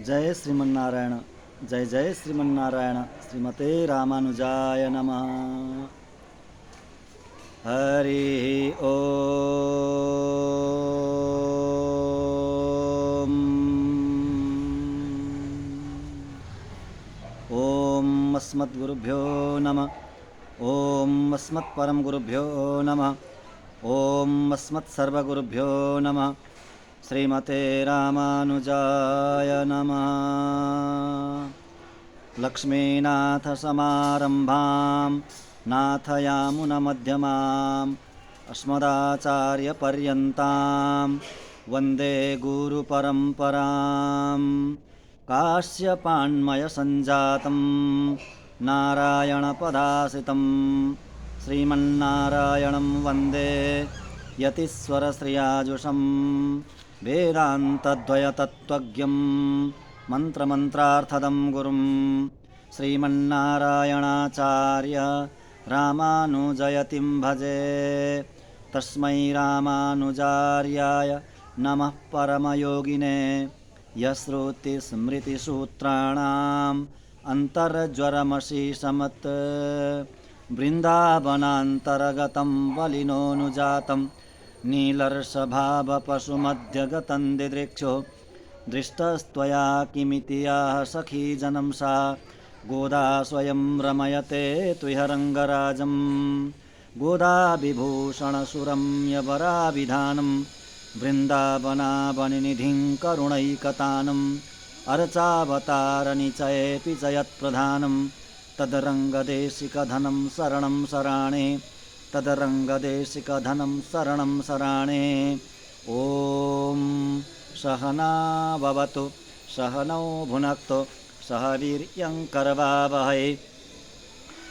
जय श्रीमन्नारायण। जय जय श्रीमन्नारायण। श्रीमते रामानुजाय नमः। हरि ओम। ओम अस्मद्गुरुभ्यो नमः। ओम अस्मत्परमगुरुभ्यो नमः। ओम अस्मत्सर्वगुरुभ्यो नमः। श्रीमते रामानुजाय नमः। लक्ष्मीनाथसमारम्भां नाथयामुनमध्यमाम् अस्मदाचार्यपर्यन्तां वन्दे गुरुपरम्पराम्। काश्यपान्मयसञ्जातं नारायणपदाश्रितं श्रीमन्नारायणं वन्दे यतीश्वरश्रियाजुषं। वेदान्तद्वयतत्त्वज्ञं मन्त्रमन्त्रार्थदं गुरुं श्रीमन्नारायणाचार्य रामानुजयतिं भजे। तस्मै रामानुजार्याय नमः परमयोगिने यश्रुतिस्मृतिसूत्राणाम् अन्तर्ज्वरमशीषमत्। वृन्दावनान्तर्गतं वलिनोऽनुजातं नीलर्षभावपशुमध्यगतं दिदृक्षो। दृष्टस्त्वया किमिति याः सखी जनं सा गोदा स्वयं रमयते त्विहरङ्गराजं। गोदा विभूषणसुरम्यवराभिधानं वृन्दावनावनिनिधिं करुणैकतानम्। अर्चावतारनिचयेऽपि च यत्प्रधानं तदरङ्गदेशिकधनं शरणं शराणे। तदरङ्गदेशिकधनं शरणं शराणे। ॐ सहना भवतु सहनौ भुनक्तु सह वीर्यङ्करवावहै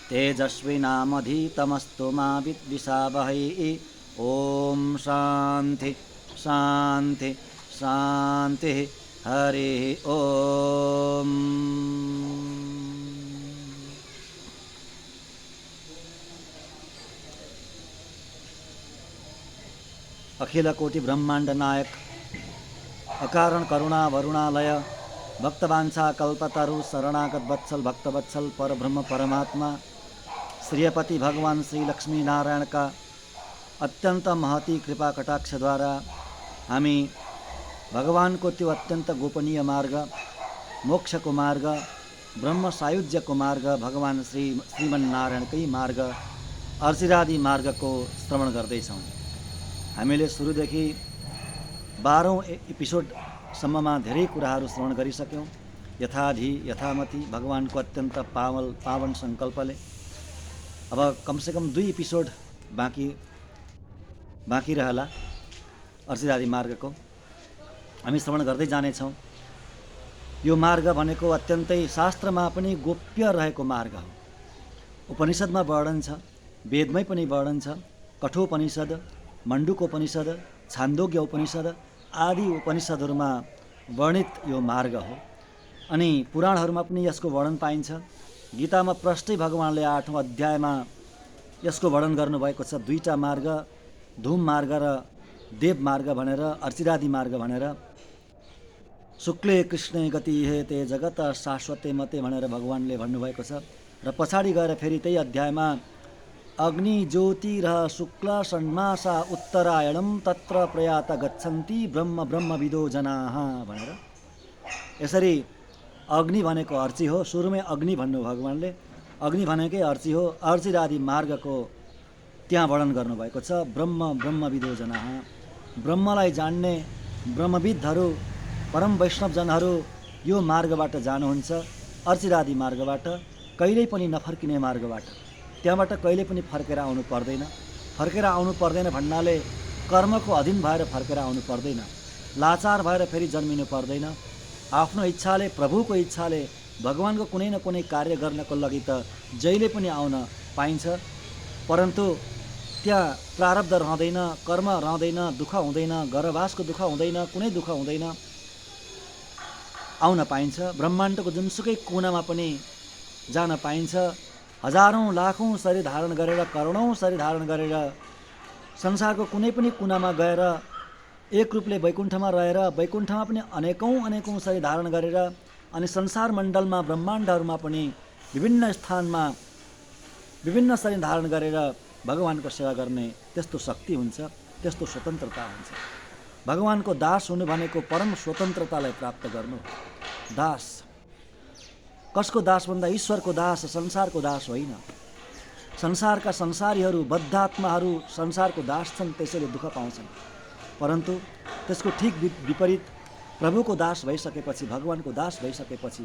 तेजस्विनामधीतमस्तु मा विद्विषावहै। ॐ शान्ति शान्ति शान्तिः। हरिः ॐ। अखिलकोटि ब्रह्माण्ड नायक अकारण करुणा वरुणालय भक्तवांछा कल्पतरु शरणागत वत्सल भक्तवत्सल परब्रह्म परमात्मा श्रीपति भगवान श्री लक्ष्मी नारायण का अत्यंत महती कृपा कटाक्ष द्वारा हामी भगवान को त्यो अत्यंत गोपनीय मार्ग मोक्ष को मार्ग ब्रह्म सायुज्य को मार्ग भगवान श्रीमन्नारायणकै मार्ग अर्चिरादि मार्ग को श्रवण गर्दैछौँ। हामीले सुरुदेखि 12औं एपिसोडसम्ममा धेरै कुराहरू श्रवण गरिसक्यौँ। यथाधि यथामति भगवानको अत्यन्त पावन सङ्कल्पले अब कमसेकम 2 एपिसोड बाँकी रहला अर्चिरादि मार्गको हामी श्रवण गर्दै जानेछौँ। यो मार्ग भनेको अत्यन्तै शास्त्रमा पनि गोप्य रहेको मार्ग हो। उपनिषदमा वर्णन छ, वेदमै पनि वर्णन छ। कठोपनिषद, मण्डुकोपनिषद, छान्दोग्य उपनिषद आदि उपनिषदहरूमा वर्णित यो मार्ग हो। अनि पुराणहरूमा पनि यसको वर्णन पाइन्छ। गीतामा प्रष्टै भगवानले 8औं अध्यायमा यसको वर्णन गर्नुभएको छ। 2टा मार्ग, धूम मार्ग र देव मार्ग भनेर, अर्चिरादि मार्ग भनेर। शुक्ले कृष्णे गति हेते जगत शाश्वते मते भनेर भगवानले भन्नुभएको छ। र पछाडि गएर फेरि त्यही अध्यायमा अग्नि ज्योतिर शुक्ल षण्मासा उत्तरायणम तत्र प्रयात गच्छन्ति ब्रह्म ब्रह्मविदो जनाः भनेर। यसरी अग्नि भनेको अर्ची हो। सुरुमै अग्नि भन्नु भगवानले, अग्नि भनेकै अर्ची हो। अर्चिरादि मार्गको त्यहाँ वर्णन गर्नुभएको छ। ब्रह्म ब्रह्मविदो जनाः, ब्रह्मलाई जान्ने ब्रह्मविदहरू परम वैष्णवजनहरू यो मार्गबाट जानुहुन्छ। अर्चिरादि मार्गबाट, कहिल्यै पनि नफर्किने मार्गबाट। त्यहाँबाट कहिले पनि फर्केर आउनु पर्दैन। फर्केर आउनु पर्दैन भन्नाले कर्मको अधीन भएर फर्केर आउनु पर्दैन, लाचार भएर फेरि जन्मिनु पर्दैन। आफ्नो इच्छाले, प्रभुको इच्छाले भगवानको कुनै न कुनै कार्य गर्नको लागि त जहिले पनि आउन पाइन्छ। परन्तु त्यहाँ प्रारब्ध रहँदैन, कर्म रहँदैन, दुःख हुँदैन, गर्भवासको दुःख हुँदैन, कुनै दुःख हुँदैन, आउन पाइन्छ। ब्रह्माण्डको जुनसुकै कुनामा पनि जान पाइन्छ। हजारौं लाखौं शरीर धारण गरेर, करोडौं शरीर धारण गरेर संसारको कुनै पनि कुनामा गएर एक रूपले वैकुण्ठमा रहेर वैकुण्ठमा पनि अनेकौँ शरीर धारण गरेर अनि संसार मण्डलमा ब्रह्माण्डहरूमा पनि विभिन्न स्थानमा विभिन्न शरीर धारण गरेर भगवानको सेवा गर्ने त्यस्तो शक्ति हुन्छ, त्यस्तो स्वतन्त्रता हुन्छ। भगवानको दास हुनु भनेको परम स्वतन्त्रतालाई प्राप्त गर्नु। दास कसको दास भन्दा ईश्वरको दास, संसारको दास होइन। संसारका संसारीहरू बद्धात्माहरू संसारको दास छन्, त्यसैले दुःख पाउँछन्। परन्तु त्यसको ठिक विपरीत प्रभुको दास भइसकेपछि, भगवानको दास भइसकेपछि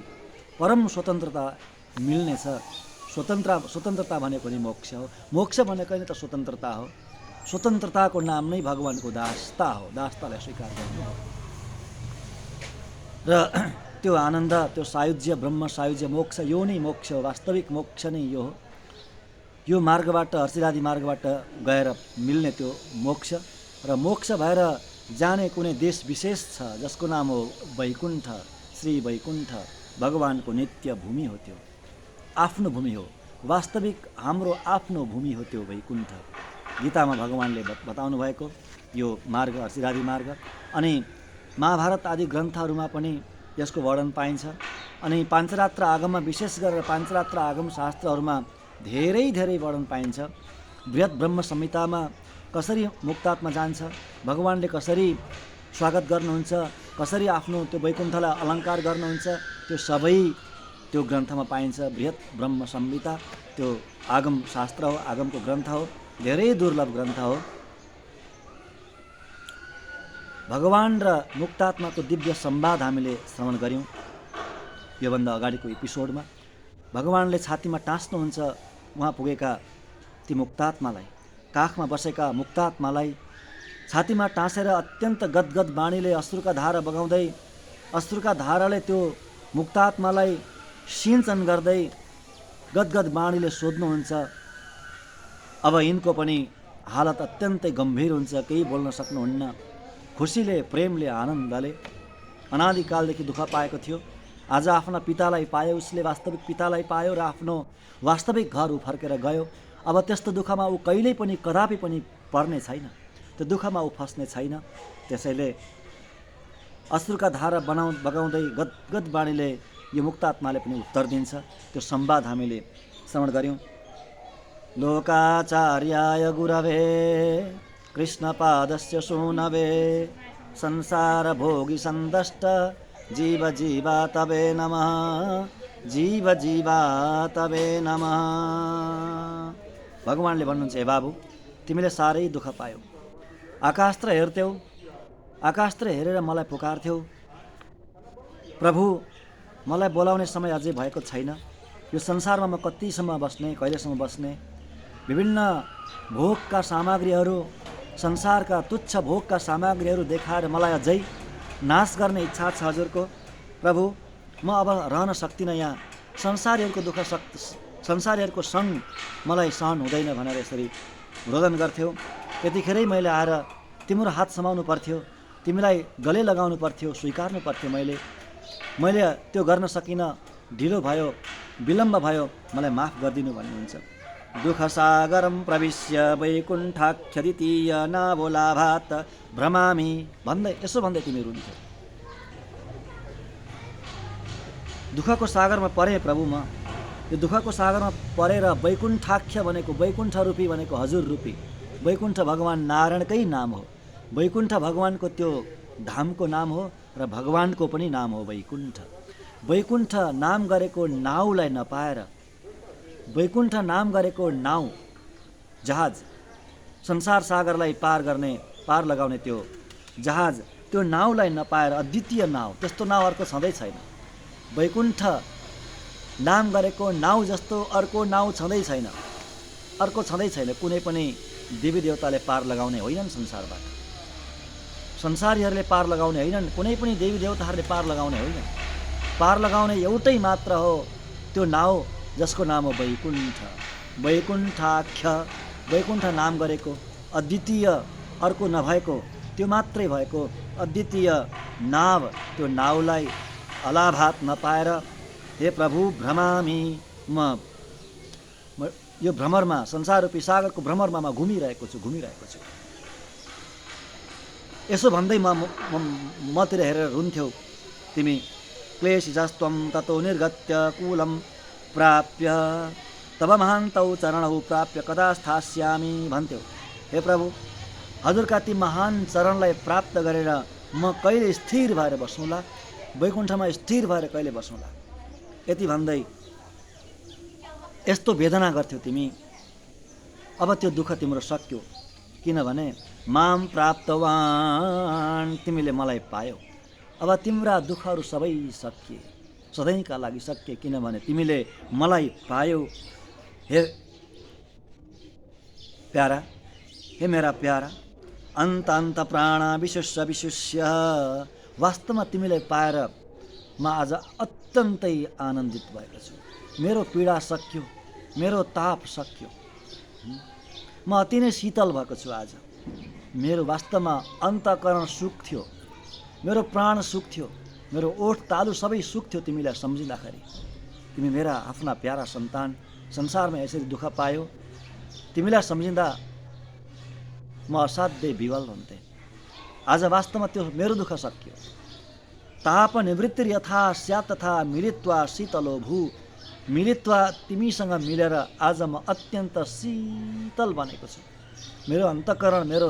परम स्वतन्त्रता मिल्नेछ। स्वतन्त्रता भनेको नि मोक्ष हो। मोक्ष भनेको नि त स्वतन्त्रता हो। स्वतन्त्रताको नाम नै भगवानको दासता हो। दासतालाई स्वीकार गर्नु हो। र त्यो आनन्द, त्यो सायुज्य, ब्रह्म सायुज्य मोक्ष, यो नै मोक्ष हो। वास्तविक मोक्ष नै यो हो। यो मार्गबाट, हर्षिरादि मार्गबाट गएर मिल्ने त्यो मोक्ष र मोक्ष भएर जाने कुनै देश विशेष छ जसको नाम हो वैकुण्ठ, श्री वैकुण्ठ। भगवानको नित्य भूमि हो, त्यो आफ्नो भूमि हो। वास्तविक हाम्रो आफ्नो भूमि हो त्यो वैकुण्ठ। गीतामा भगवानले बताउनु भएको यो मार्ग, हर्षिरादि मार्ग। अनि महाभारत आदि ग्रन्थहरूमा पनि यसको वर्णन पाइन्छ। अनि पाञ्चरात्र आगममा, विशेष गरेर पाञ्चरात्र आगम शास्त्रहरूमा धेरै वर्णन पाइन्छ। बृहत ब्रह्म संहितामा कसरी मुक्तात्मा जान्छ, भगवानले कसरी स्वागत गर्नुहुन्छ, कसरी आफ्नो त्यो वैकुण्ठलाई अलङ्कार गर्नुहुन्छ, त्यो सबै त्यो ग्रन्थमा पाइन्छ। बृहत ब्रह्म संहिता त्यो आगम शास्त्र हो, आगमको ग्रन्थ हो, धेरै दुर्लभ ग्रन्थ हो। भगवान र मुक्तात्माको दिव्य संवाद हामीले श्रवण गऱ्यौँ योभन्दा अगाडिको एपिसोडमा। भगवानले छातीमा टाँस्नुहुन्छ उहाँ पुगेका ती मुक्तात्मालाई, काखमा बसेका मुक्तात्मालाई छातीमा टाँसेर अत्यन्त गदगद बाणीले अश्रुका धारा बगाउँदै, अश्रुका धाराले त्यो मुक्तात्मालाई सिञ्चन गर्दै गदगद बाणीले सोध्नुहुन्छ। अब यिनको पनि हालत अत्यन्तै गम्भीर हुन्छ, केही बोल्न सक्नुहुन्न। खुसीले, प्रेमले, आनन्दले अनादिकालदेखि दुःख पाएको थियो। आज आफ्ना पितालाई पायो, उसले वास्तविक पितालाई पायो र आफ्नो वास्तविक घर ऊ फर्केर गयो। अब त्यस्तो दुःखमा ऊ कहिल्यै पनि, कदापि पनि पर्ने छैन। त्यो दुःखमा ऊ फस्ने छैन। त्यसैले अश्रुका धारा बगाउँदै गदगद बाणीले यो मुक्तात्माले पनि उत्तर दिन्छ। त्यो संवाद हामीले श्रवण गऱ्यौँ। लोकाचार्याय गुरवे कृष्णपादस्य सूनवे संसार भोगी सन्दष्ट जीव जीवा तवे नमः, जीव जीवा तवे नमः। भगवानले भन्नुहुन्छ, हे बाबु, तिमीले साह्रै दुःख पायौ। आकाशतिर हेर्थ्यौ, आकाशतिर हेरेर मलाई पुकार्थ्यौ, प्रभु मलाई बोलाउने समय अझै भएको छैन। यो संसारमा म कतिसम्म बस्ने, कहिलेसम्म बस्ने। विभिन्न भोगका सामग्रीहरू, संसारका तुच्छ भोगका सामग्रीहरू देखाएर मलाई अझै नाश गर्ने इच्छा छ हजुरको। प्रभु म अब रहन सक्दिनँ यहाँ। संसारीहरूको दुःख, संसारीहरूको सङ्ग मलाई सहन हुँदैन भनेर यसरी रोदन गर्थ्यौ। त्यतिखेरै मैले आएर तिम्रो हात समाउनु पर्थ्यो, तिमीलाई गले लगाउनु पर्थ्यो, स्वीकार्नु पर्थ्यो। मैले त्यो गर्न सकिनँ, ढिलो भयो, विलम्ब भयो, मलाई माफ गरिदिनु भन्नुहुन्छ। दुःख सागरम प्रविश्य वैकुण्ठाख्यद्वितीय नाभोलाभात भ्रमामि भन्दै, यसो भन्दै तिमी रुन्थ्यौ। दुःखको सागरमा परे प्रभु म। यो दुःखको सागरमा परेर वैकुण्ठाख्य भनेको, वैकुण्ठ रूपी भनेको हजुर रूपी वैकुण्ठ भगवान नारायणकै नाम हो। वैकुण्ठ भगवानको त्यो धामको नाम हो र भगवानको पनि नाम हो वैकुण्ठ। वैकुण्ठ नाम गरेको नाउलाई नपाएर, वैकुण्ठ नाम गरेको नाउ, जहाज, संसार सागरलाई पार लगाउने त्यो जहाज, त्यो नाउलाई नपाएर अद्वितीय नाउ, त्यस्तो नाउ अर्को छँदै छैन। वैकुण्ठ नाम गरेको नाउ जस्तो अर्को नाउ छँदै छैन, अर्को छँदै छैन। कुनै पनि देवी देवताले पार लगाउने होइनन् संसारबाट, संसारीहरूले पार लगाउने होइनन्, कुनै पनि देवी देवताहरूले पार लगाउने होइन। पार लगाउने एउटै मात्र हो त्यो नाउ जसको नाम हो वैकुण्ठ। वैकुण्ठाख्य, वैकुण्ठ नाम गरेको, अद्वितीय, अर्को नभएको, त्यो मात्रै भएको अद्वितीय नाव, त्यो नाउलाई अलाभात नपाएर हे प्रभु भ्रमामि, म यो भ्रमरमा, संसार रूपी सागरको भ्रमरमा म घुमिरहेको छु। यसो भन्दै मतिर हेरेर रुन्थ्यौ तिमी। क्लेशिजस्त्वं ततो निर्गत्य कुलं प्राप्य तब महान्तौ चरणौ प्राप्य कदा स्थास्यामि भन्थ्यौ। हे प्रभु, हजुरका ती महान चरणलाई प्राप्त गरेर म कहिले स्थिर भएर बसौँला, वैकुण्ठमा स्थिर भएर कहिले बसौँला, यति भन्दै यस्तो वेदना गर्थ्यौ तिमी। अब त्यो दुःख तिम्रो सक्यो, किनभने माम प्राप्तवान, तिमीले मलाई पायौ। अब तिम्रा दुःखहरू सबै सकिए, सधैँका लागि सकिए, किनभने तिमीले मलाई पायौ। हे प्यारा, हे मेरा प्यारा, अन्त अन्त प्राण विशुष्य विशुष्य, वास्तवमा तिमीलाई पाएर म आज अत्यन्तै आनन्दित भएको छु। मेरो पीडा सक्यो, मेरो ताप सक्यो, म अति नै शीतल भएको छु आज। मेरो वास्तवमा अन्तःकरण सुख थियो, मेरो प्राण सुख थियो, मेरो ओठ तालु सबै सुख थियो तिमीलाई सम्झिँदाखेरि। तिमी मेरा आफ्ना प्यारा सन्तान संसारमा यसरी दुःख पायो, तिमीलाई सम्झिँदा म असाध्यै विवल हुन्थेँ। आज वास्तवमा त्यो मेरो दुःख सकियो। ताप निवृत्तिर यथा स्यात् तथा मिलित्वा शीतलो भू, मिलित्वा तिमीसँग मिलेर आज म अत्यन्त शीतल बनेको छु। मेरो अन्तःकरण मेरो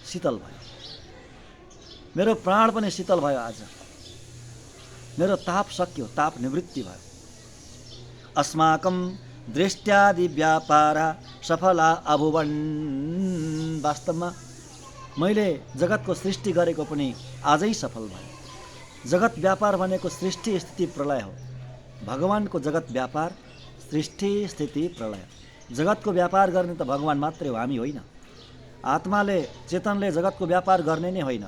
शीतल भयो, मेरो प्राण पनि शीतल भयो। आज मेरो ताप सक्यो, ताप निवृत्ति भयो। अस्माकं दृष्ट्यादि व्यापार सफला अभुवन्, वास्तवमा मैले जगतको सृष्टि गरेको पनि आजै सफल भयो। जगत व्यापार भनेको सृष्टि स्थिति प्रलय हो। भगवानको जगत व्यापार सृष्टि स्थिति प्रलय। जगतको व्यापार गर्ने त भगवान मात्रै हो, हामी होइन। आत्माले चेतनले जगतको व्यापार गर्ने नै होइन।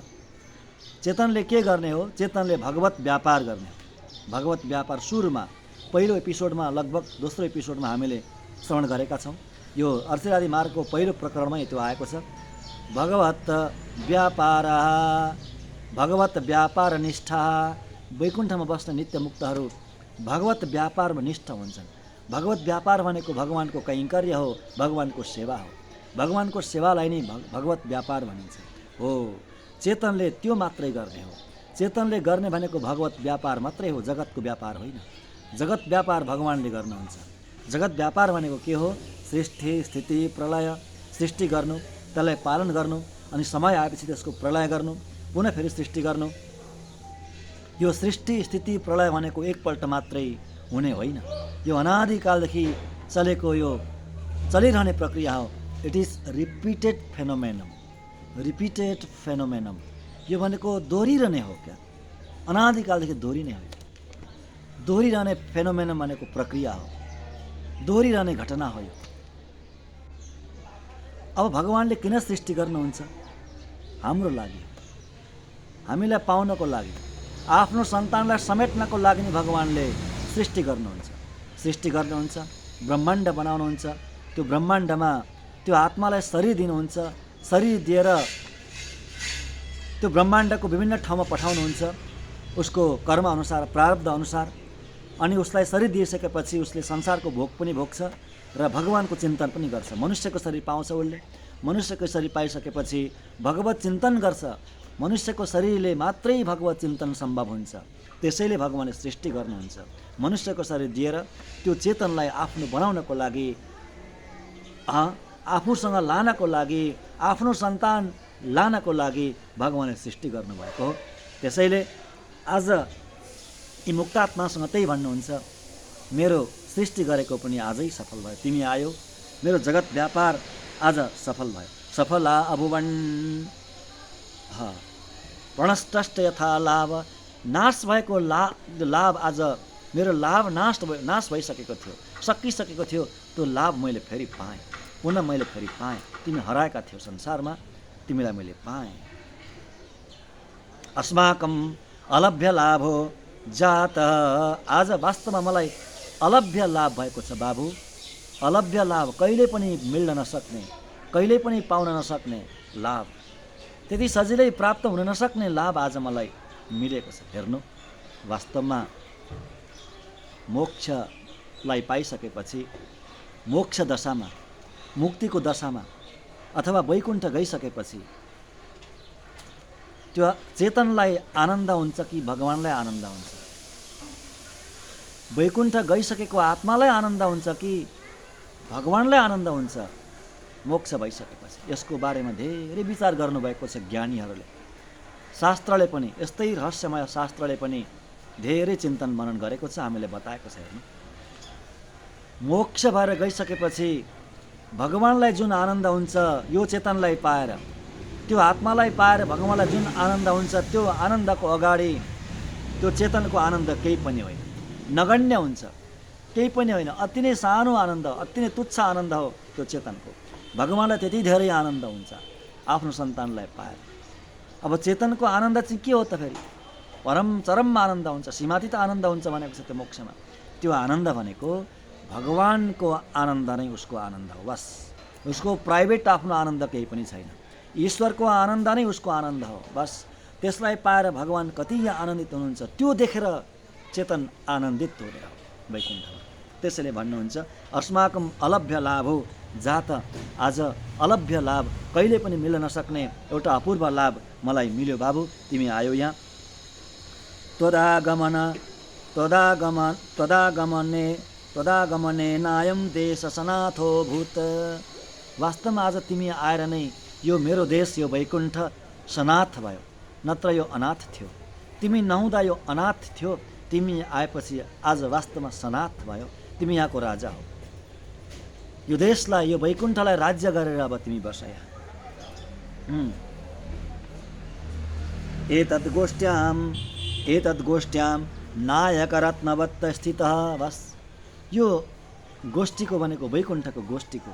चेतनले के गर्ने हो? चेतनले भगवत व्यापार गर्ने हो। भगवत व्यापार सुरुमा पहिलो एपिसोडमा, लगभग दोस्रो एपिसोडमा हामीले श्रवण गरेका छौँ। यो अर्थिरादि मार्गको पहिलो प्रकरणमै त्यो आएको छ। भगवत व्यापार, भगवत व्यापार निष्ठा, वैकुण्ठमा बस्ने नित्य मुक्तहरू भगवत व्यापारमा निष्ठ हुन्छन्। भगवत व्यापार भनेको भगवानको कैङ्कर्य हो, भगवानको सेवा हो। भगवानको सेवालाई नै भगवत व्यापार भनिन्छ। हो, चेतनले त्यो मात्रै गर्ने हो। चेतनले गर्ने भनेको भगवत व्यापार मात्रै हो, जगतको व्यापार होइन। जगत व्यापार भगवानले गर्नुहुन्छ। जगत व्यापार भनेको के हो? सृष्टि स्थिति प्रलय, सृष्टि गर्नु, त्यसलाई पालन गर्नु, अनि समय आएपछि त्यसको प्रलय गर्नु, पुनः फेरि सृष्टि गर्नु। यो सृष्टि स्थिति प्रलय भनेको एकपल्ट मात्रै हुने होइन। यो अनादिकालदेखि चलेको, यो चलिरहने प्रक्रिया हो। It is repeated phenomenon, repeated phenomenon. यो भनेको दोहोरिरहने हो क्या, अनादिकालदेखि दोहोरिने हो। दोहोरिरहने फेनोमेनम भनेको प्रक्रिया हो, दोहोरिरहने घटना हो यो। अब भगवानले किन सृष्टि गर्नुहुन्छ? हाम्रो लागि, हामीलाई पाउनको लागि, आफ्नो सन्तानलाई समेट्नको लागि नै भगवानले सृष्टि गर्नुहुन्छ। सृष्टि गर्नुहुन्छ, ब्रह्माण्ड बनाउनुहुन्छ। त्यो ब्रह्माण्डमा त्यो आत्मालाई शरीर दिनुहुन्छ। शरीर दिएर त्यो ब्रह्माण्डको विभिन्न ठाउँमा पठाउनुहुन्छ उसको कर्म अनुसार, प्रारब्ध अनुसार। अनि उसलाई शरीर दिइसकेपछि उसले संसारको भोग पनि भोग्छ र भगवानको चिन्तन पनि गर्छ। मनुष्यको शरीर पाउँछ उसले। मनुष्यको शरीर पाइसकेपछि भगवत चिन्तन गर्छ। मनुष्यको शरीरले मात्रै भगवत चिन्तन सम्भव हुन्छ। त्यसैले भगवानले सृष्टि गर्नुहुन्छ। मनुष्यको शरीर दिएर त्यो चेतनलाई आफ्नो बनाउनको लागि, आफूसँग लानको लागि, आफ्नो सन्तान लानको लागि भगवानले सृष्टि गर्नुभएको हो। त्यसैले आज यी मुक्तात्मासँग त्यही भन्नुहुन्छ, मेरो सृष्टि गरेको पनि आजै सफल भयो। तिमी आयो, मेरो जगत व्यापार आज सफल भयो। सफला अभुवन्, प्रणष्टष्ट यथा लाभ, नाश भएको लाभ आज मेरो लाभ नाश भइसकेको थियो, सकिसकेको थियो। त्यो लाभ मैले फेरि पाएँ, पुनः मैले फेरि पाएँ। तिमी हराएका थियौ संसारमा, तिमीलाई मैले पाएँ। अस्माकं अलभ्य लाभ हो जात, आज वास्तवमा मलाई अलभ्य लाभ भएको छ बाबु। अलभ्य लाभ, कहिले पनि मिल्न नसक्ने, कहिले पनि पाउन नसक्ने लाभ, त्यति सजिलै प्राप्त हुन नसक्ने लाभ आज मलाई मिलेको छ। हेर्नु, वास्तवमा मोक्षलाई पाइसकेपछि, मोक्ष दशामा, मुक्तिको दशामा अथवा वैकुण्ठ गइसकेपछि त्यो चेतनलाई आनन्द हुन्छ कि भगवानलाई आनन्द हुन्छ? वैकुण्ठ गइसकेको आत्मालाई आनन्द हुन्छ कि भगवानलाई आनन्द हुन्छ मोक्ष भइसकेपछि? यसको बारेमा धेरै विचार गर्नुभएको छ ज्ञानीहरूले। शास्त्रले पनि, यस्तै रहस्यमय शास्त्रले पनि धेरै चिन्तन मनन गरेको छ, हामीले बताएको छ। हेर्नु, मोक्ष भएर गइसकेपछि भगवानलाई जुन आनन्द हुन्छ यो चेतनलाई पाएर, त्यो आत्मालाई पाएर भगवानलाई जुन आनन्द हुन्छ, त्यो आनन्दको अगाडि त्यो चेतनको आनन्द केही पनि होइन, नगण्य हुन्छ, केही पनि होइन। अति नै सानो आनन्द, अति नै तुच्छ आनन्द हो त्यो चेतनको। भगवानलाई त्यति धेरै आनन्द हुन्छ आफ्नो सन्तानलाई पाएर। अब चेतनको आनन्द चाहिँ के हो त? फेरि चरम आनन्द हुन्छ, सीमातीत आनन्द हुन्छ भनेको छ त्यो मोक्षमा। त्यो आनन्द भनेको भगवानको आनन्द नै उसको आनन्द हो, बस। उसको प्राइभेट आफ्नो आनन्द केही पनि छैन। ईश्वरको आनन्द नै उसको आनन्द हो, बस। त्यसलाई पाएर भगवान कति आनन्दित हुनुहुन्छ त्यो देखेर चेतन आनन्दित हुने हो वैकुण्ठमा। त्यसैले भन्नुहुन्छ अस्माकं अलभ्य लाभो जात। आज अलभ्य लाभ, कहिले पनि मिल्न नसक्ने एउटा अपूर्व लाभ मलाई मिल्यो बाबु, तिमी आयो यहाँ। त्वदागमने नायम देश सनाथो भूत। वास्तवमा आज तिमी आएर नै यो मेरो देश, यो वैकुण्ठ सनाथ भयो, नत्र यो अनाथ थियो। तिमी नहुँदा यो अनाथ थियो, तिमी आएपछि आज वास्तवमा सनाथ भयो। तिमी यहाँको राजा हो। यो देशलाई, यो वैकुण्ठलाई राज्य गरेर अब तिमी बस यहाँ। एतद्गोष्ठ्याम नायक रत्नवत्त स्थितः। बस यो गोष्ठीको भनेको वैकुण्ठको गोष्ठीको,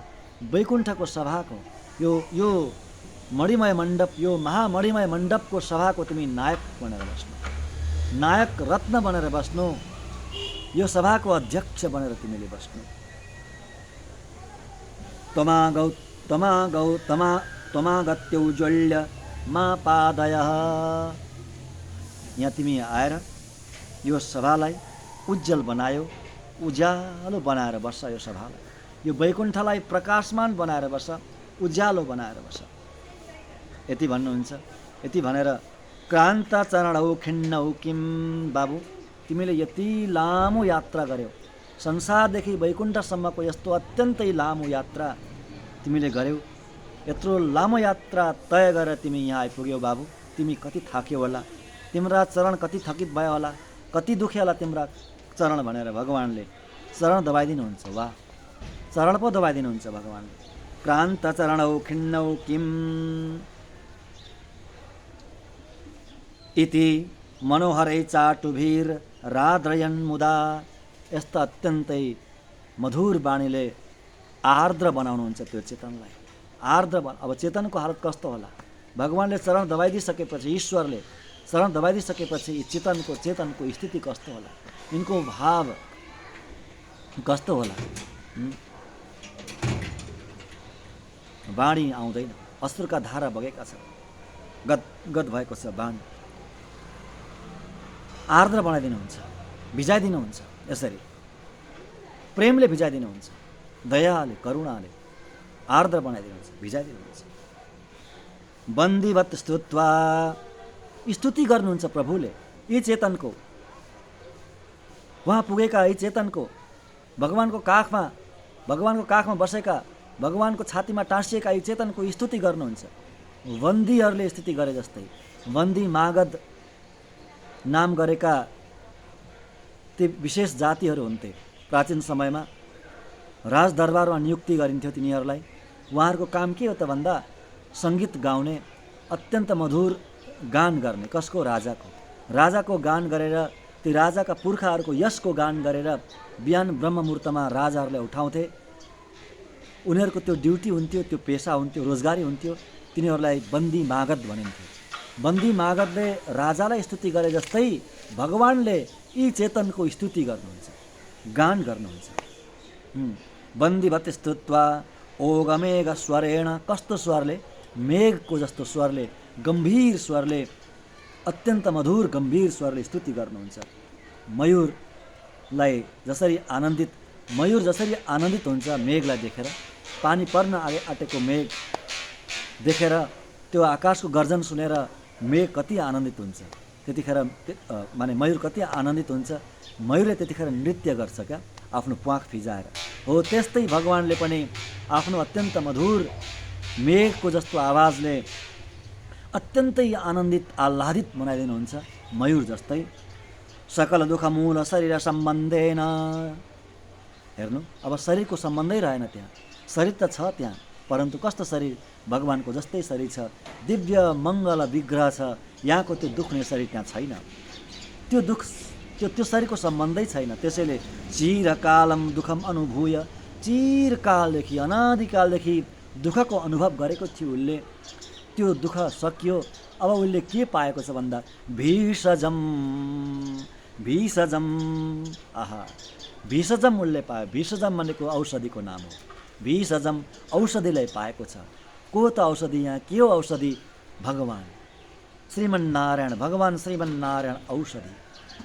वैकुण्ठको सभाको, यो मणिमय मण्डप, यो महामणिमय मण्डपको सभाको तिमी नायक बनेर बस्नु, नायक रत्न बनेर बस्नु, यो सभाको अध्यक्ष बनेर तिमीले बस्नु। त्वमागत्योज्वल्य मा पादयः। यहाँ तिमी आएर यो सभालाई उज्जवल बनायो, उज्यालो बनाएर बस्छ यो सभालाई, यो वैकुण्ठलाई प्रकाशमान बनाएर बस्छ, उज्यालो बनाएर बस्छ। यति भन्नुहुन्छ। यति भनेर क्रान्त चरणौ खिन्नौ किम। बाबु, तिमीले यति लामो यात्रा गर्यौ, संसारदेखि वैकुण्ठसम्मको यस्तो अत्यन्तै लामो यात्रा तिमीले गर्यौ। यत्रो लामो यात्रा तय गरेर तिमी यहाँ आइपुग्यौ बाबु। तिमी कति थाक्यौ होला, तिम्रा चरण कति थकित भयो होला, कति दुख्यो होला तिम्रा चरण भनेर भगवानले चरण दबाइदिनुहुन्छ। वाह, चरण पो दबाइदिनुहुन्छ भगवानले। क्रान्त चरणौ खिन्नौ किम इति मनोहरै चाटुभिर राद्रयन् मुदा। यस्ता अत्यन्तै मधुर बाणीले आर्द्र बनाउनुहुन्छ त्यो चेतनलाई। आर्द्र अब चेतनको हालत कस्तो होला? भगवानले चरण दबाइदिइसकेपछि, ईश्वरले चरण दबाइदिइसकेपछि चेतनको स्थिति कस्तो होला? यिनको भाव कस्तो होला? बाणी आउँदैन, अश्रुका धारा बगेका छन्, गदगद भएको छ बाणी। आर्द्र बनाइदिनुहुन्छ, भिजाइदिनुहुन्छ। यसरी प्रेमले भिजाइदिनुहुन्छ, दयाले, करुणाले आर्द्र बनाइदिनुहुन्छ, भिजाइदिनुहुन्छ। बन्दीवत स्तुत्वा। स्तुति गर्नुहुन्छ प्रभुले यी चेतनको, वहाँ पुगेका यी चेतनको, भगवानको काखमा बसेका, भगवानको छातीमा टाँसिएका यी चेतनको स्तुति गर्नुहुन्छ। बन्दीहरूले स्तुति गरे जस्तै। बन्दी मागध नाम गरेका ती विशेष जातिहरू हुन्थे प्राचीन समयमा। राजदरबारमा नियुक्ति गरिन्थ्यो तिनीहरूलाई। उहाँहरूको काम के हो त भन्दा सङ्गीत गाउने, अत्यन्त मधुर गान गर्ने। कसको? राजाको गान गरेर, ती राजाका पुर्खाहरूको यशको गान गरेर बिहान ब्रह्ममुहूर्तमा राजाहरूले उठाउँथे। उनीहरूको त्यो ड्युटी हुन्थ्यो, त्यो पेसा हुन्थ्यो, रोजगारी हुन्थ्यो। तिनीहरूलाई बन्दी मागध भनिन्थ्यो। बन्दी मागधले राजालाई स्तुति गरे जस्तै भगवानले यी चेतनको स्तुति गर्नुहुन्छ, गान गर्नुहुन्छ। बन्दीवत स्तुत्वा ओगमेघ स्वरेण। कस्तो स्वरले? मेघको जस्तो स्वरले, गम्भीर स्वरले, अत्यन्त मधुर गम्भीर स्वरले स्तुति गर्नुहुन्छ। मयूर जसरी आनन्दित हुन्छ मेघलाई देखेर, पानी पर्न आँटेको मेघ देखेर, त्यो आकाशको गर्जन सुनेर मेघ कति आनन्दित हुन्छ, त्यतिखेर माने मयूर कति आनन्दित हुन्छ, मयूरले त्यतिखेर नृत्य गर्छ क्या आफ्नो प्वाख फिजाएर। हो त्यस्तै भगवान्ले पनि आफ्नो अत्यन्त मधुर मेघको जस्तो आवाजले अत्यन्तै आनन्दित आह्लादित बनाइदिनुहुन्छ मयूर जस्तै। सकल दुःख मूल शरीर सम्बन्धेन, हेर्नु अब शरीरको सम्बन्धै रहेन त्यहाँ, शरीर त छ त्यहाँ, परन्तु कस्तो शरीर, भगवान्को जस्तै शरीर छ, दिव्य मङ्गल विग्रह छ, यहाँको त्यो दुख्ने शरीर त्यहाँ छैन, त्यो दुःख त्यो शरीरको सम्बन्धै छैन। त्यसैले चिरकालम दुःखम अनुभूय, चिरकालदेखि अनादिकालदेखि दुःखको अनुभव गरेको थियो उसले, त्यो दुःख सकियो। अब उसले के पाएको छ भन्दा भीषजम, भीषजम, आहा भीषजम उसले पायो। भीषजम भनेको औषधिको नाम हो। भीषजम औषधिलाई पाएको छ। को त औषधि, यहाँ के हो औषधि, भगवान् श्रीमन्नारायण, भगवान् श्रीमन्नारायण औषधि,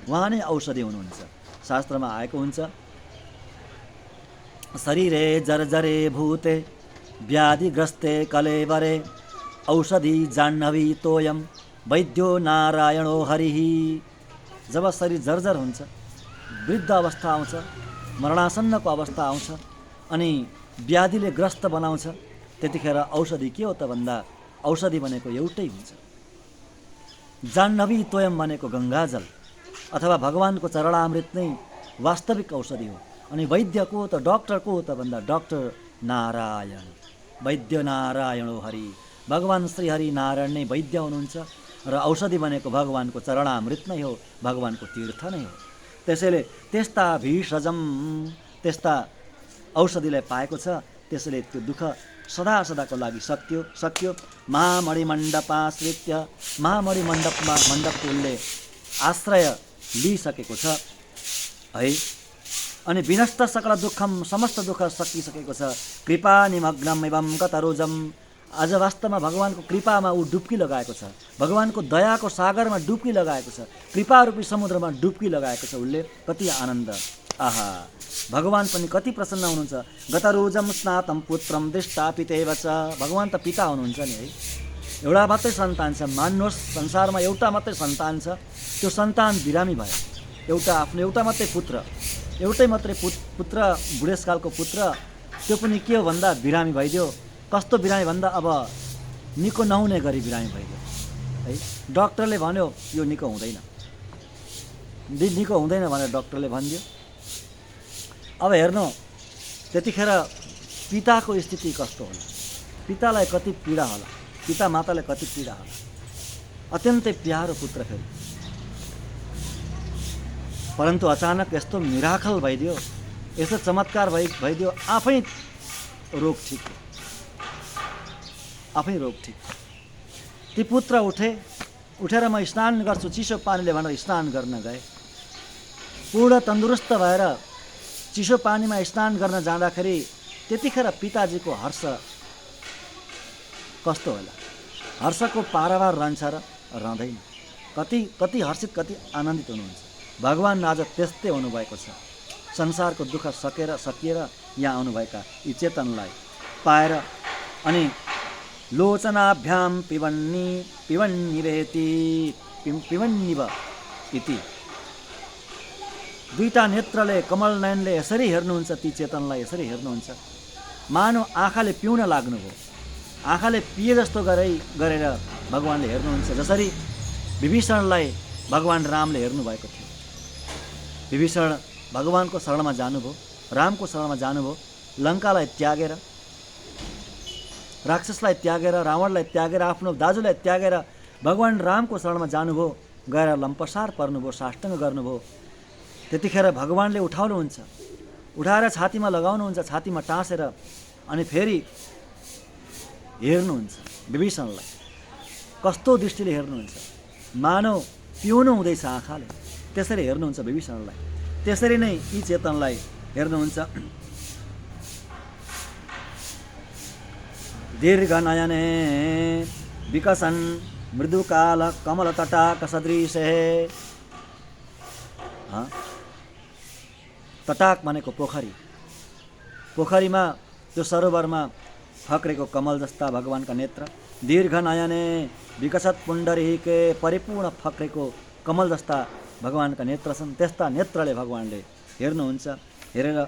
उहाँ नै औषधि हुनुहुन्छ। शास्त्रमा आएको हुन्छ, शरीरे जर्जरे भूते व्याधिग्रस्ते कलेवरे औषधि जाह्नवी तोयम वैद्यो नारायणो हरिः। जब शरीर जर्जर हुन्छ, वृद्ध अवस्था आउँछ, मरणासन्नको अवस्था आउँछ, अनि व्याधिले ग्रस्त बनाउँछ, त्यतिखेर औषधि के हो त भन्दा औषधि भनेको एउटै हुन्छ, जाह्नवी तोयम भनेको गङ्गाजल अथवा भगवान्को चरणामृत नै वास्तविक औषधि हो। अनि वैद्य को हो त, डक्टर को हो त भन्दा डक्टर नारायण, वैद्य नारायणो हरि, भगवान् श्री हरि नारायण नै वैद्य हुनुहुन्छ र औषधि भनेको भगवान्को चरणामृत नै हो, भगवान्को तीर्थ नै हो। त्यसैले त्यस्ता भीषजम, त्यस्ता औषधिलाई पाएको छ, त्यसैले त्यो दुःख सदा सदाको लागि सकियो। महामणिमण्डपाश्रित्य, महामणिमण्डपमा मण्डपको उसले आश्रय लिइसकेको छ है। अनि विनष्ट सकल दुःखम, समस्त दुःख सकिसकेको छ। कृपा निमग्नम एवं कतरोजम, आज वास्तवमा भगवान्को कृपामा ऊ डुब्की लगाएको छ, भगवान्को दयाको सागरमा डुब्की लगाएको छ, कृपारूपी समुद्रमा डुब्की लगाएको छ उसले। कति आनन्द, आहा भगवान् पनि कति प्रसन्न हुनुहुन्छ। गतरोजम स्नातम पुत्रम दृष्टा पितेव च, भगवान् त पिता हुनुहुन्छ नि है, एउटा मात्रै सन्तान छ, मान्नुहोस् संसारमा एउटा मात्रै सन्तान छ, त्यो सन्तान बिरामी भयो, आफ्नो एउटा मात्रै पुत्र, एउटै मात्रै पुत्र, बुढेसकालको पुत्र, त्यो पनि के हो भन्दा बिरामी भइदियो। कस्तो बिरामी भन्दा अब निको नहुने गरी बिरामी भइदियो है। डक्टरले भन्यो यो निको हुँदैन, निको हुँदैन भनेर डक्टरले भनिदियो। अब हेर्नु त्यतिखेर पिताको स्थिति कस्तो होला, पितालाई कति पीडा होला, पिता मातालाई कति पीडा होला, अत्यन्तै प्यारो पुत्र फेरि, परन्तु अचानक यस्तो मिराकल भइदियो, यस्तो चमत्कार भइदियो, आफै रोग ठिक, आफै रोग ठिक। ती पुत्र उठेर म स्नान गर्छु चिसो पानीले भनेर स्नान गर्न गए, पूर्ण तन्दुरुस्त भएर चिसो पानीमा स्नान गर्न जाँदाखेरि त्यतिखेर पिताजीको हर्ष कस्तो होला, हर्षको पारावार रहन्छ र रहँदैन, कति हर्षित, कति आनन्दित हुनुहुन्छ। भगवान् आज त्यस्तै हुनुभएको छ, संसारको दुःख सकिएर यहाँ आउनुभएका यी चेतनलाई पाएर अनि लोचनाभ्याम पिबन्निव इति, दुईटा नेत्रले कमल नयनले यसरी हेर्नुहुन्छ, ती चेतनलाई यसरी हेर्नुहुन्छ, मानव आँखाले पिउन लाग्नुभयो, आँखाले पिए जस्तो गरेर भगवान्ले हेर्नुहुन्छ। जसरी विभीषणलाई भगवान् रामले हेर्नुभएको थियो, विभीषण भगवान्को शरणमा जानुभयो, रामको शरणमा जानुभयो, लङ्कालाई त्यागेर, राक्षसलाई त्यागेर, रावणलाई त्यागेर, आफ्नो दाजुलाई त्यागेर भगवान् रामको शरणमा जानुभयो, गएर लम्पसार पर्नुभयो, साष्टाङ्ग गर्नुभयो। त्यतिखेर भगवान्ले उठाउनुहुन्छ, उठाएर छातीमा लगाउनुहुन्छ, छातीमा टाँसेर अनि फेरि हेर्नुहुन्छ विभीषणलाई, कस्तो दृष्टिले हेर्नुहुन्छ, मानव पिउनु हुँदैछ आँखाले, त्यसरी हेर्नुहुन्छ विभीषणलाई। त्यसरी नै यी चेतनलाई हेर्नुहुन्छ। दीर्घ नयने विकसन मृदुकाल कमल तटाक सदृशे, तटाक भनेको पोखरी, पोखरीमा त्यो सरोवरमा फक्रेको कमल जस्ता भगवान्का नेत्र, दीर्घ नयने विकसत पुण्डरीके परिपूर्ण फक्रेको कमल जस्ता भगवानका नेत्र छन्। त्यस्ता नेत्रले भगवानले हेर्नुहुन्छ, हेरेर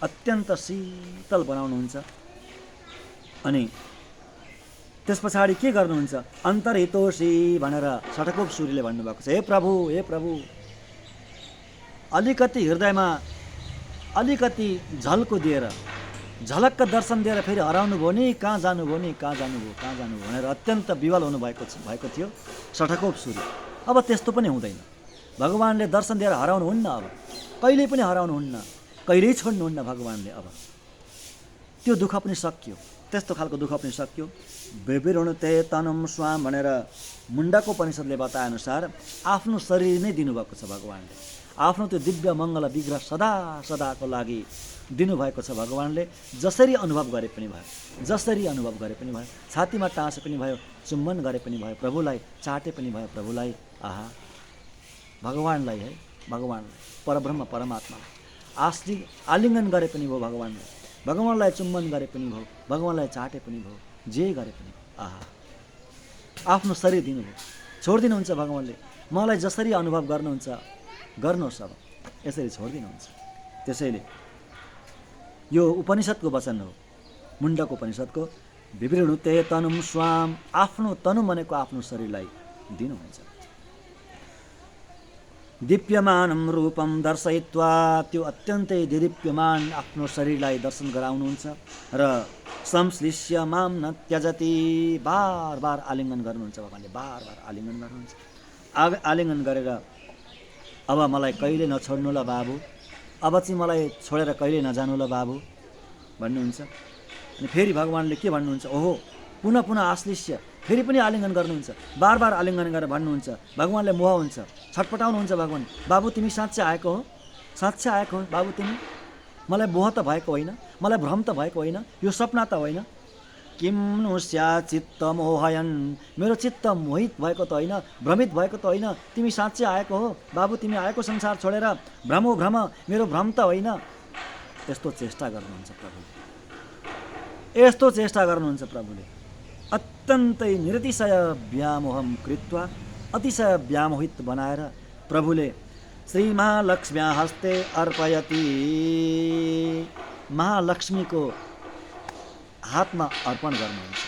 अत्यन्त शीतल बनाउनुहुन्छ। अनि त्यस पछाडि के गर्नुहुन्छ? अन्तर्हितोषी भनेर षठकोप सूर्यले भन्नुभएको छ, हे प्रभु, हे प्रभु, अलिकति हृदयमा अलिकति झल्को दिएर, झलक्क दर्शन दिएर फेरि हराउनु भयो नि, कहाँ जानुभयो नि, कहाँ जानुभयो, कहाँ जानुभयो भनेर अत्यन्त विवल भएको थियो षठकोप सूर्य। अब त्यस्तो पनि हुँदैन। भगवानले दर्शन दिएर हराउनुहुन्न, अब कहिल्यै पनि हराउनुहुन्न, कहिल्यै छोड्नुहुन्न भगवानले। अब त्यो दुःख पनि सकियो, त्यस्तो खालको दुःख पनि सकियो। विवृणुते तनुम स्वाम भनेर मुण्डको उपनिषद्ले बताएअनुसार आफ्नो शरीर नै दिनुभएको छ भगवानले। आफ्नो त्यो दिव्य मङ्गल विग्रह सदा सदाको लागि दिनुभएको छ भगवानले। जसरी अनुभव गरे पनि भयो, जसरी अनुभव गरे पनि भयो, छातीमा टाँसे पनि भयो, चुम्बन गरे पनि भयो, प्रभुलाई चाटे पनि भयो, प्रभुलाई आहा भगवानलाई, है भगवानलाई, परब्रह्म परमात्मालाई आलिङ्गन गरे पनि भयो, भगवानलाई चुम्बन गरे पनि भयो, भगवानलाई चाटे पनि भयो, जे गरे पनि आहा आफ्नो शरीर दिनुभयो, छोडिदिनुहुन्छ भगवानले। मलाई जसरी अनुभव गर्नुहुन्छ गर्नुहोस्, अब यसरी छोडिदिनुहुन्छ। त्यसैले यो उपनिषद्को वचन हो, मुण्डको उपनिषद्को, विवृणुते तनुम स्वाम, आफ्नो तनु भनेको आफ्नो शरीरलाई दिनुहुन्छ। दिप्यमानं रूपम दर्शयित्वा, त्यो अत्यन्तै दिदीप्यमान आफ्नो शरीरलाई दर्शन गराउनुहुन्छ। र संश्लिष्य माम न त्यजति, बार बार आलिङ्गन गर्नुहुन्छ भगवानले, बार बार आलिङ्गन गर्नुहुन्छ। आलिङ्गन गरेर अब मलाई कहिले नछोड्नु ल बाबु, अब चाहिँ मलाई छोडेर कहिले नजानु ल बाबु भन्नुहुन्छ। अनि फेरि भगवानले के भन्नुहुन्छ? ओहो, पुनः पुनः आश्लिष्य, फेरि पनि आलिङ्गन गर्नुहुन्छ, बार बार आलिङ्गन गरेर भन्नुहुन्छ। भगवानले मोह हुन्छ, छटपटाउनुहुन्छ भगवान, बाबु तिमी साँच्चै आएको हो, साँच्चै आएको हो बाबु तिमी, मलाई मोह त भएको होइन, मलाई भ्रम त भएको होइन, यो सपना त होइन। किम नु स्या चित्त मोहयन, मेरो चित्त मोहित भएको त होइन, भ्रमित भएको त होइन, तिमी साँच्चै आएको हो बाबु, तिमी आएको संसार छोडेर, भ्रम हो भ्रम, मेरो भ्रम त होइन। यस्तो चेष्टा गर्नुहुन्छ प्रभुले, यस्तो चेष्टा गर्नुहुन्छ प्रभुले। अत्यन्तै निरतिशय व्यामोहम कृत्वा, अतिशय व्यामोहित बनाएर प्रभुले श्री महालक्ष्म्या हस्ते अर्पयति, महालक्ष्मीको हातमा अर्पण गर्नुहुन्छ,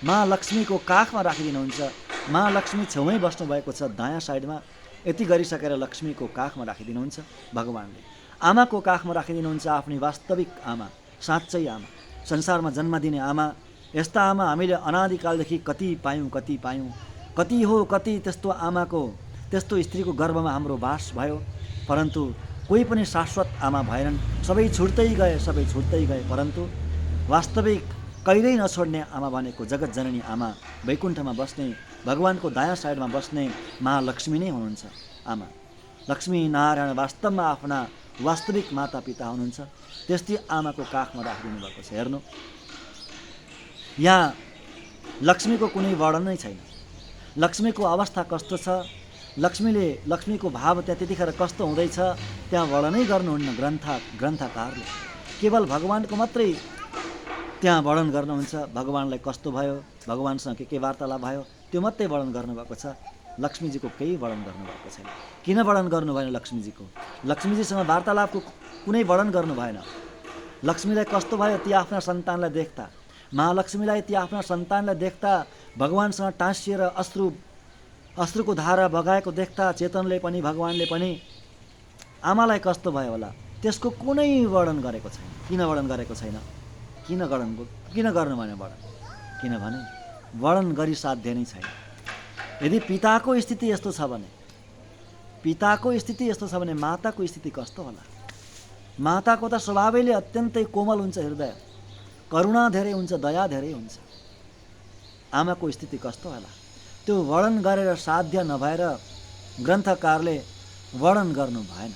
महालक्ष्मीको काखमा राखिदिनुहुन्छ। महालक्ष्मी छेउमै बस्नुभएको छ दायाँ साइडमा, यति गरिसकेर लक्ष्मीको काखमा राखिदिनुहुन्छ भगवानले। आमाको काखमा राखिदिनुहुन्छ, आफ्नै वास्तविक आमा, साँच्चै आमा, संसारमा जन्म दिने आमा। यस्ता आमा हामीले अनादिकालदेखि कति पायौँ, कति हो कति त्यस्तो आमाको, त्यस्तो स्त्रीको गर्भमा हाम्रो बास भयो, परन्तु कोही पनि शाश्वत आमा भएनन्, सबै छुट्दै गए। परन्तु वास्तविक कहिल्यै नछोड्ने आमा भनेको जगत जननी आमा, वैकुण्ठमा बस्ने, भगवानको दायाँ साइडमा बस्ने महालक्ष्मी नै हुनुहुन्छ आमा। लक्ष्मी नारायण वास्तवमा आफ्ना वास्तविक माता पिता हुनुहुन्छ। त्यस्तै आमाको काखमा राखिदिनु भएको छ। हेर्नु, यहाँ लक्ष्मीको कुनै वर्णन नै छैन। लक्ष्मीको अवस्था कस्तो छ, लक्ष्मीको भाव त्यहाँ त्यतिखेर कस्तो हुँदैछ, त्यहाँ वर्णनै गर्नुहुन्न ग्रन्थकारले। केवल भगवानको मात्रै त्यहाँ वर्णन गर्नुहुन्छ। भगवानलाई कस्तो भयो, भगवानसँग के वार्तालाप भयो, त्यो मात्रै वर्णन गर्नुभएको छ। लक्ष्मीजीको केही वर्णन गर्नुभएको छैन। किन वर्णन गर्नु भएन लक्ष्मीजीको? लक्ष्मीजीसँग वार्तालापको कुनै वर्णन गर्नु भएन। लक्ष्मीलाई कस्तो भयो ती आफ्ना सन्तानलाई देख्दा, महालक्ष्मीलाई ती आफ्ना सन्तानलाई देख्दा, भगवानसँग टाँसिएर अश्रुको धारा बगाएको देख्दा चेतनले पनि भगवानले पनि आमालाई कस्तो भयो होला, त्यसको कुनै वर्णन गरेको छैन। किन वर्णन गरेको छैन? किन गर्नु भने वर्णन? किनभने वर्णन गरी साध्य नै छैन। यदि पिताको स्थिति यस्तो छ भने माताको स्थिति कस्तो होला? माताको त स्वभावैले अत्यन्तै कोमल हुन्छ हृदय, करुणा धेरै हुन्छ, दया धेरै हुन्छ। आमाको स्थिति कस्तो होला? त्यो वर्णन गरेर साध्य नभएर ग्रन्थकारले वर्णनै गर्नु भएन।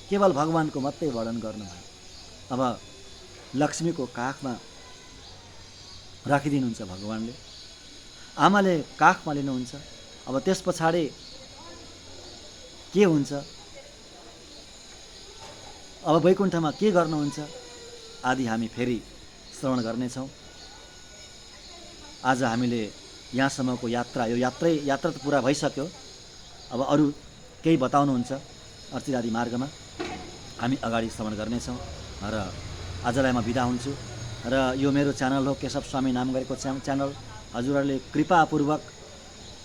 केवल भगवानको मात्रै वर्णन गर्नु भयो। अब लक्ष्मीको काखमा राखिदिनुहुन्छ भगवानले, आमाले काखमा लिनुहुन्छ। अब त्यस पछाडि के हुन्छ, अब वैकुण्ठमा के गर्नुहुन्छ आदि हामी फेरि श्रवण गर्नेछौँ। आज हामीले यहाँसम्मको यात्रा, यो यात्रा त पुरा भइसक्यो। अब अरू केही बताउनुहुन्छ अर्चित आदि मार्गमा हामी अगाडि श्रवण गर्नेछौँ र आजलाई म बिदा हुन्छु। र यो मेरो च्यानल हो केशव स्वामी नाम गरेको च्यानल। हजुरहरूले कृपापूर्वक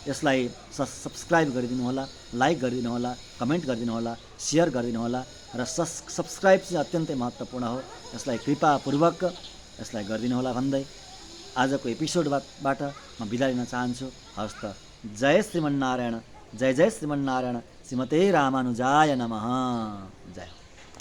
यसलाई सब्सक्राइब गरिदिनुहोला, लाइक गरिदिनुहोला, कमेन्ट गरिदिनुहोला, सेयर गरिदिनुहोला र सब्सक्राइब चाहिँ अत्यन्तै महत्त्वपूर्ण हो। यसलाई कृपापूर्वक यसलाई गरिदिनुहोला भन्दै आजको एपिसोडबाट म बिदा लिन चाहन्छु। हस्त जय श्रीमन्नारायण, जय जय श्रीमन्नारायण, श्रीमते रामानुजाय नमः। जय।